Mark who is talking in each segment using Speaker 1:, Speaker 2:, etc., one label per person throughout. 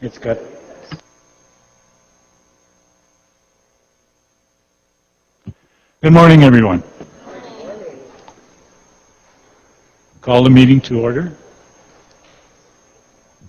Speaker 1: It's good. Good morning, everyone. Call the meeting to order.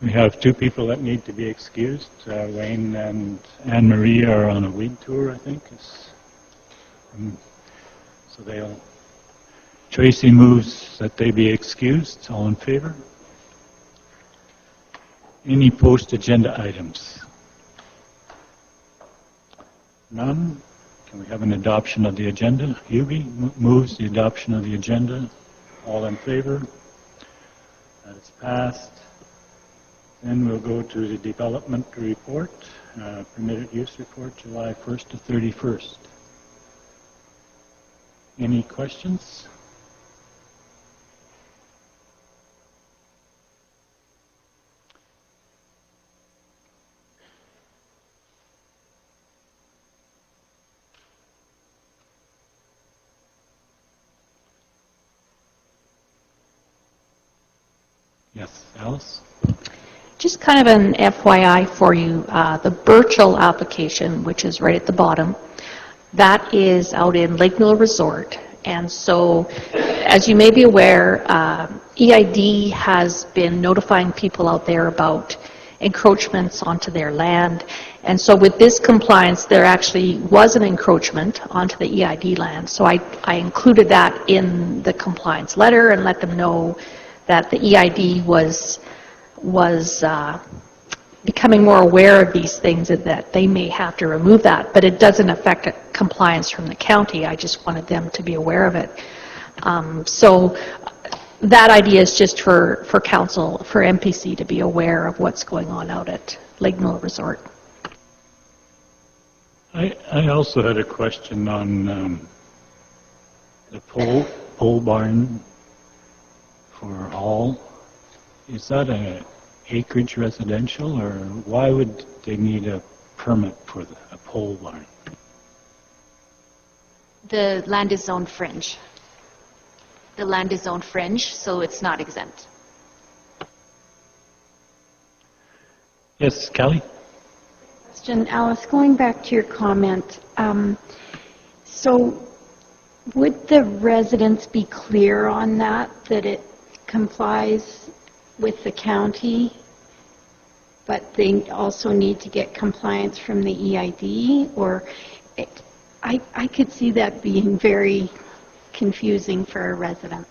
Speaker 1: We have two people that need to be excused. Wayne and Anne-Marie are on a weed tour, I think. So Tracy moves that they be excused. All in favor? Any post-agenda items? None. Can we have an adoption of the agenda? Hubie moves the adoption of the agenda. All in favor? That is passed. Then we'll go to the development report, permitted use report, July 1st to 31st. Any questions? Yes, Alice?
Speaker 2: Just kind of an FYI for you, the Birchall application, which is right at the bottom, that is out in Lake Newell Resort. And so, as you may be aware, EID has been notifying people out there about encroachments onto their land. And so with this compliance, there actually was an encroachment onto the EID land. So I included that in the compliance letter and let them know that the EID was becoming more aware of these things and that they may have to remove that, but it doesn't affect compliance from the county. I just wanted them to be aware of it. So that idea is just for council, for MPC to be aware of what's going on out at Lake Newell Resort.
Speaker 1: I also had a question on the pole barn for Hall. Is that an acreage residential, or why would they need a permit for a pole barn?
Speaker 3: The land is zoned fringe. The land is zoned fringe, so it's not exempt.
Speaker 1: Yes, Kelly?
Speaker 4: Question, Alice, going back to your comment, so would the residents be clear on that it complies with the county, but they also need to get compliance from the EID? Or I could see that being very confusing for a resident.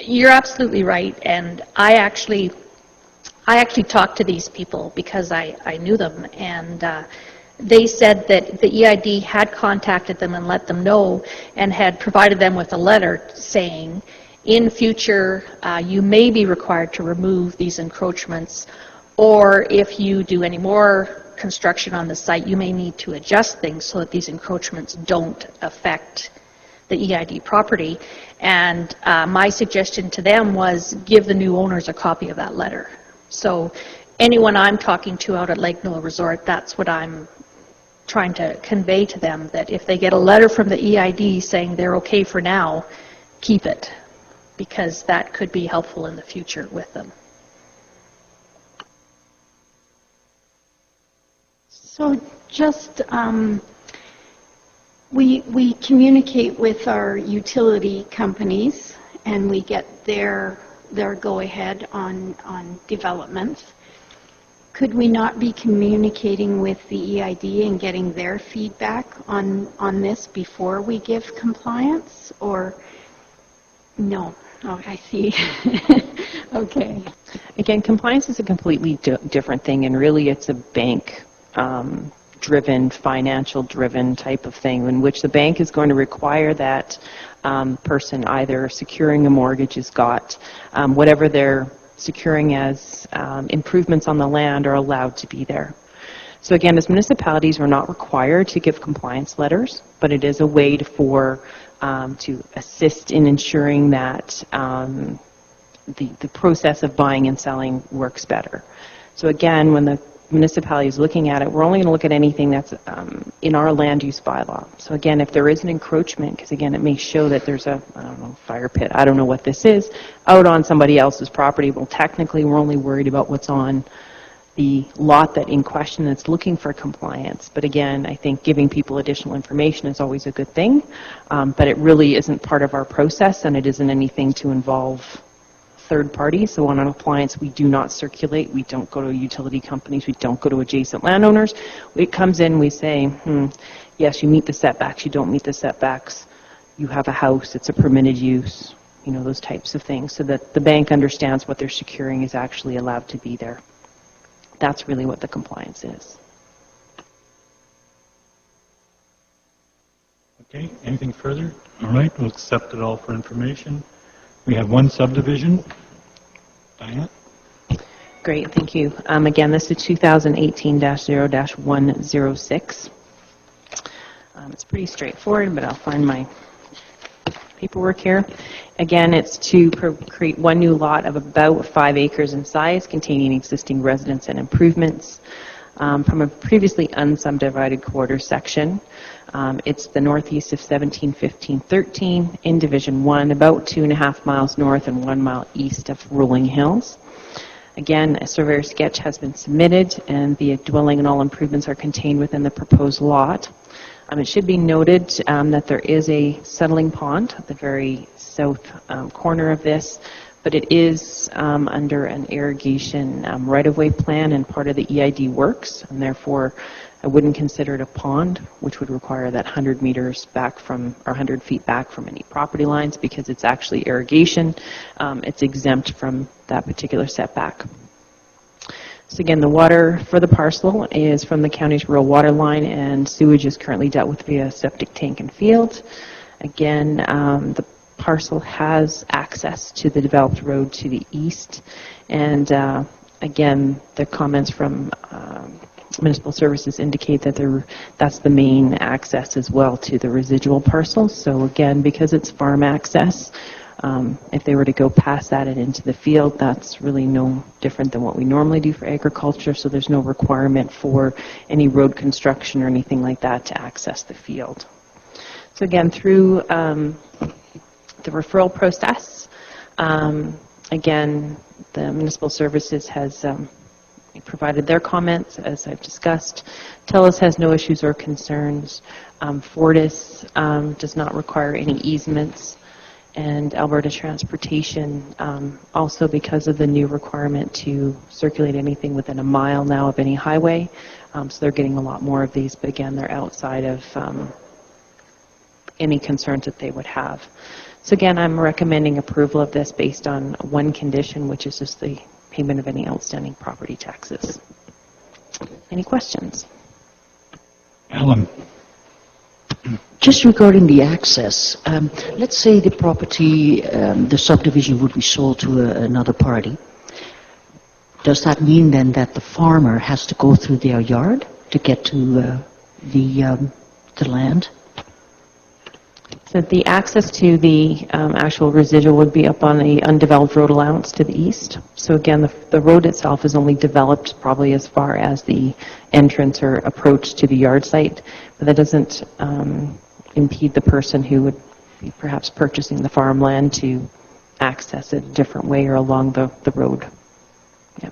Speaker 2: You're absolutely right, and I actually talked to these people because I knew them, and they said that the EID had contacted them and let them know and had provided them with a letter saying, in future, you may be required to remove these encroachments, or if you do any more construction on the site, you may need to adjust things so that these encroachments don't affect the EID property. And my suggestion to them was give the new owners a copy of that letter. So anyone I'm talking to out at Lake Newell Resort, that's what I'm trying to convey to them, that if they get a letter from the EID saying they're okay for now, keep it, because that could be helpful in the future with them.
Speaker 4: So just, we communicate with our utility companies and we get their go-ahead on developments. Could we not be communicating with the EID and getting their feedback on this before we give compliance, or no? Oh, I see. Okay.
Speaker 5: Again, compliance is a completely different thing, and really it's a bank driven, financial driven type of thing, in which the bank is going to require that person either securing a mortgage has got whatever they're securing as improvements on the land are allowed to be there. So again, as municipalities, we're not required to give compliance letters, but it is a way to assist in ensuring that the process of buying and selling works better. So again, when the municipality is looking at it, we're only going to look at anything that's in our land use bylaw. So again, if there is an encroachment, because again, it may show that there's a, I don't know, fire pit, I don't know what this is, out on somebody else's property, well, technically, we're only worried about what's on the lot that in question that's looking for compliance. But again, I think giving people additional information is always a good thing, but it really isn't part of our process, and it isn't anything to involve third parties. So on an appliance, we do not circulate. We don't go to utility companies. We don't go to adjacent landowners. It comes in, we say, yes, you meet the setbacks. You don't meet the setbacks. You have a house. It's a permitted use. You know, those types of things, so that the bank understands what they're securing is actually allowed to be there. That's really what the compliance is.
Speaker 1: Okay, anything further? All right, we'll accept it all for information. We have one subdivision. Diana?
Speaker 5: Great, thank you. Again, this is 2018-0-106. It's pretty straightforward, but I'll find my paperwork here. Again, it's to create one new lot of about 5 acres in size, containing existing residence and improvements from a previously unsubdivided quarter section. It's the northeast of 1715-13 in Division 1, about 2.5 miles north and 1 mile east of Rolling Hills. Again, a surveyor sketch has been submitted, and the dwelling and all improvements are contained within the proposed lot. It should be noted that there is a settling pond at the very south corner of this, but it is under an irrigation right-of-way plan and part of the EID works, and therefore I wouldn't consider it a pond, which would require that 100 meters back from, or 100 feet back from any property lines, because it's actually irrigation. It's exempt from that particular setback. So again, the water for the parcel is from the county's rural water line, and sewage is currently dealt with via septic tank and field. Again, the parcel has access to the developed road to the east, and again, the comments from Municipal Services indicate that that's the main access as well to the residual parcel. So again, because it's farm access, if they were to go past that and into the field, that's really no different than what we normally do for agriculture, so there's no requirement for any road construction or anything like that to access the field. So again, through the referral process, again, the Municipal Services has provided their comments, as I've discussed. TELUS has no issues or concerns. Fortis does not require any easements. And Alberta Transportation, also because of the new requirement to circulate anything within a mile now of any highway, so they're getting a lot more of these, but again, they're outside of any concerns that they would have. So again, I'm recommending approval of this based on one condition, which is just the payment of any outstanding property taxes. Any questions?
Speaker 1: Alan?
Speaker 6: Just regarding the access, let's say the property, the subdivision would be sold to another party. Does that mean then that the farmer has to go through their yard to get to the land?
Speaker 5: So the access to the actual residual would be up on the undeveloped road allowance to the east. So again, the road itself is only developed probably as far as the entrance or approach to the yard site, but that doesn't impede the person who would be perhaps purchasing the farmland to access it a different way or along the road. Yeah.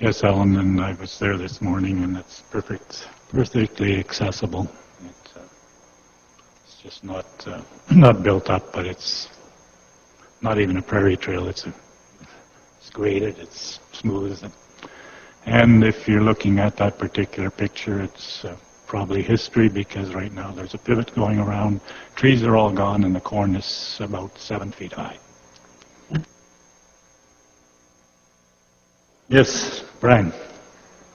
Speaker 1: Yes, Alan, and I was there this morning, and it's perfectly accessible. It's just not built up, but it's not even a prairie trail. It's graded, it's smooth, and if you're looking at that particular picture, it's probably history, because right now there's a pivot going around. Trees are all gone, and the corn is about 7 feet high. Yes, Brian.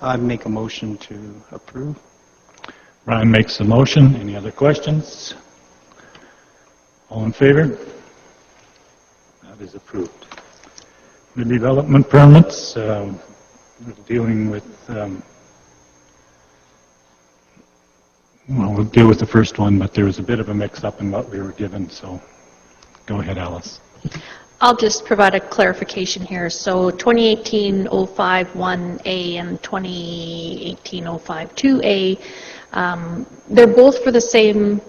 Speaker 7: I'd make a motion to approve.
Speaker 1: Brian makes a motion. Any other questions? All in favor? That is approved. The development permits, we're dealing with, well, we'll deal with the first one, but there was a bit of a mix-up in what we were given, so go ahead, Alice.
Speaker 2: I'll just provide a clarification here. So 2018-051A and 2018-052A, they're both for the same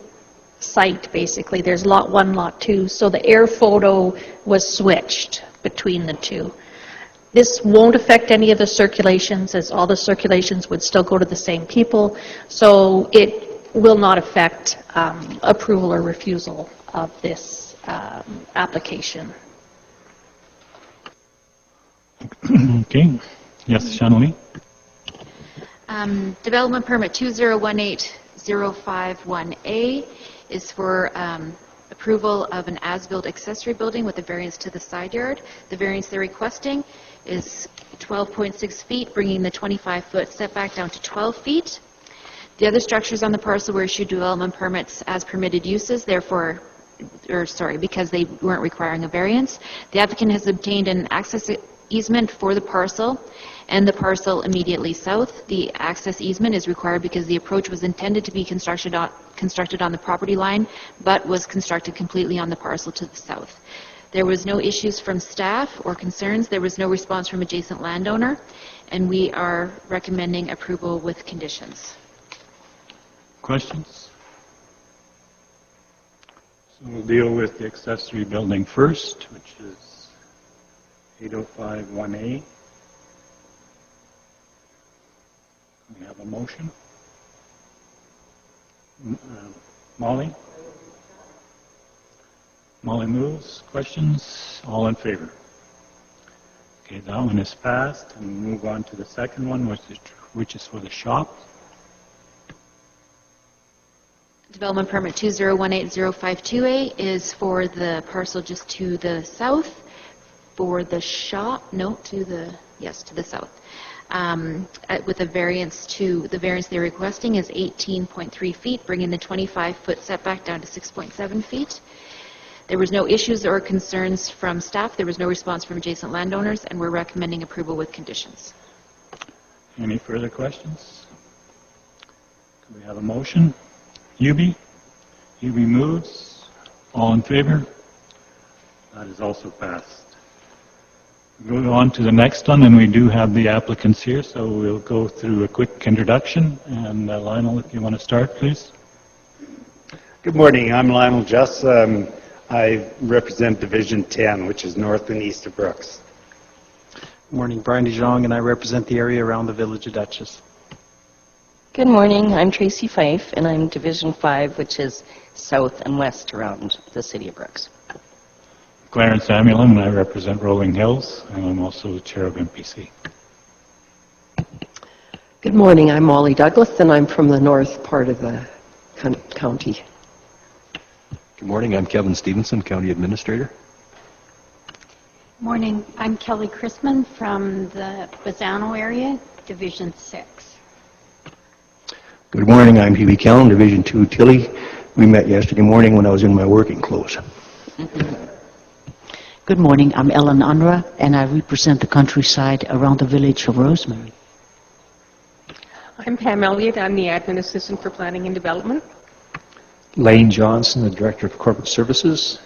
Speaker 2: site, basically. There's lot 1, lot 2, so the air photo was switched between the two. This won't affect any of the circulations, as all the circulations would still go to the same people, so it will not affect approval or refusal of this application.
Speaker 1: Okay. Yes, Shanali?
Speaker 3: Development permit 2018051A is for approval of an as-built accessory building with a variance to the side yard. The variance they're requesting is 12.6 feet, bringing the 25-foot setback down to 12 feet. The other structures on the parcel were issued development permits as permitted uses, therefore, because they weren't requiring a variance. The applicant has obtained an access easement for the parcel and the parcel immediately south. The access easement is required because the approach was intended to be constructed on the property line, but was constructed completely on the parcel to the south. There was no issues from staff or concerns. There was no response from adjacent landowner, and we are recommending approval with conditions.
Speaker 1: Questions? So we'll deal with the accessory building first, which is 8051A. We have a motion. Molly? Molly moves. Questions? All in favor? Okay, that one is passed, and we'll move on to the second one, which is for the shop.
Speaker 3: Development permit 2018052A is for the parcel just to the south. For the shop, to the south. With a variance the variance they're requesting is 18.3 feet, bringing the 25-foot setback down to 6.7 feet. There was no issues or concerns from staff. There was no response from adjacent landowners, and we're recommending approval with conditions.
Speaker 1: Any further questions? Can we have a motion? Hubie? Hubie moves. All in favor? That is also passed. We'll go on to the next one, and we do have the applicants here, so we'll go through a quick introduction. And Lionel, if you want to start, please.
Speaker 8: Good morning. I'm Lionel Juss. I represent Division 10, which is north and east of Brooks.
Speaker 7: Good morning, Brian DeJong, and I represent the area around the village of Dutchess.
Speaker 9: Good morning. I'm Tracy Fife, and I'm Division 5, which is south and west around the city of Brooks.
Speaker 1: Clarence Amulin, and I represent Rolling Hills, and I'm also the chair of MPC.
Speaker 10: Good morning. I'm Molly Douglas, and I'm from the north part of the county.
Speaker 11: Good morning. I'm Kevin Stevenson, County Administrator.
Speaker 4: Morning. I'm Kelly Chrisman from the Bazzano area, Division 6.
Speaker 11: Good morning. I'm Hubie Kellen, Division 2 Tilly. We met yesterday morning when I was in my working clothes.
Speaker 6: Good morning. I'm Ellen Unra, and I represent the countryside around the village of Rosemary.
Speaker 12: I'm Pam Elliott. I'm the Admin Assistant for Planning and Development.
Speaker 13: Lane Johnson, the Director of Corporate Services.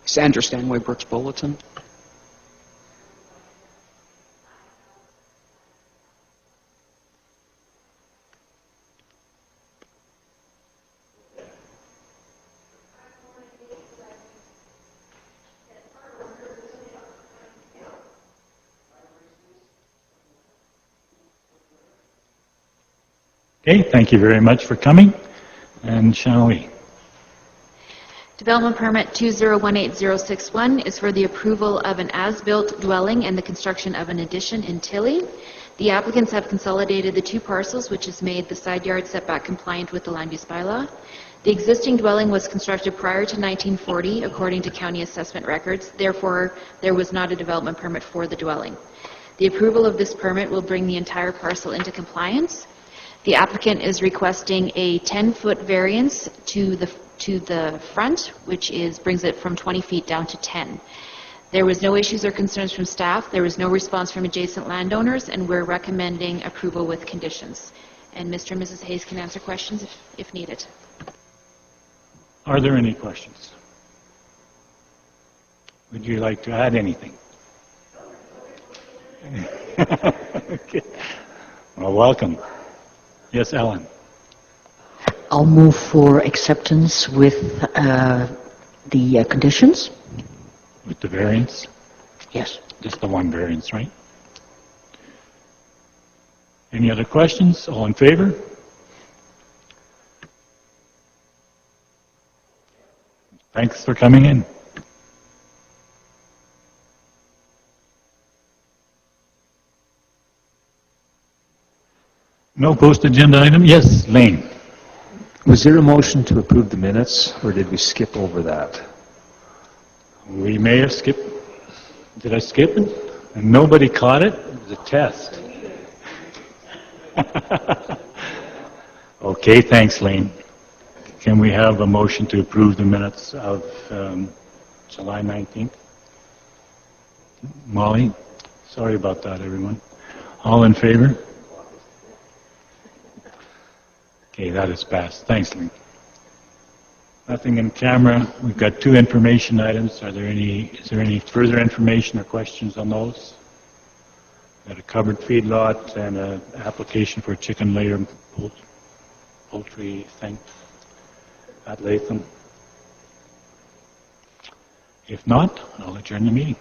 Speaker 14: Sandra Stanway, Brooks Bulletin.
Speaker 1: Okay, thank you very much for coming. And shall we?
Speaker 3: Development permit 2018061 is for the approval of an as-built dwelling and the construction of an addition in Tilly. The applicants have consolidated the two parcels, which has made the side yard setback compliant with the land use bylaw. The existing dwelling was constructed prior to 1940, according to county assessment records. Therefore, there was not a development permit for the dwelling. The approval of this permit will bring the entire parcel into compliance. The applicant is requesting a 10-foot variance to the front, which brings it from 20 feet down to 10. There was no issues or concerns from staff. There was no response from adjacent landowners, and we're recommending approval with conditions. And Mr. and Mrs. Hayes can answer questions if needed.
Speaker 1: Are there any questions? Would you like to add anything? Okay. Well, welcome. Yes, Ellen.
Speaker 6: I'll move for acceptance with the conditions.
Speaker 1: With the variance?
Speaker 6: Yes.
Speaker 1: Just the one variance, right? Any other questions? All in favor? Thanks for coming in. No post-agenda item? Yes, Lane.
Speaker 13: Was there a motion to approve the minutes, or did we skip over that?
Speaker 1: We may have skipped. Did I skip it? And nobody caught it? It was a test. Okay, thanks, Lane. Can we have a motion to approve the minutes of July 19th? Molly? Sorry about that, everyone. All in favor? Okay, that is passed. Thanks, Lynn. Nothing in camera. We've got 2 information items. Is there any further information or questions on those? Got a covered feedlot and an application for a chicken layer poultry thing at Latham. If not, I'll adjourn the meeting.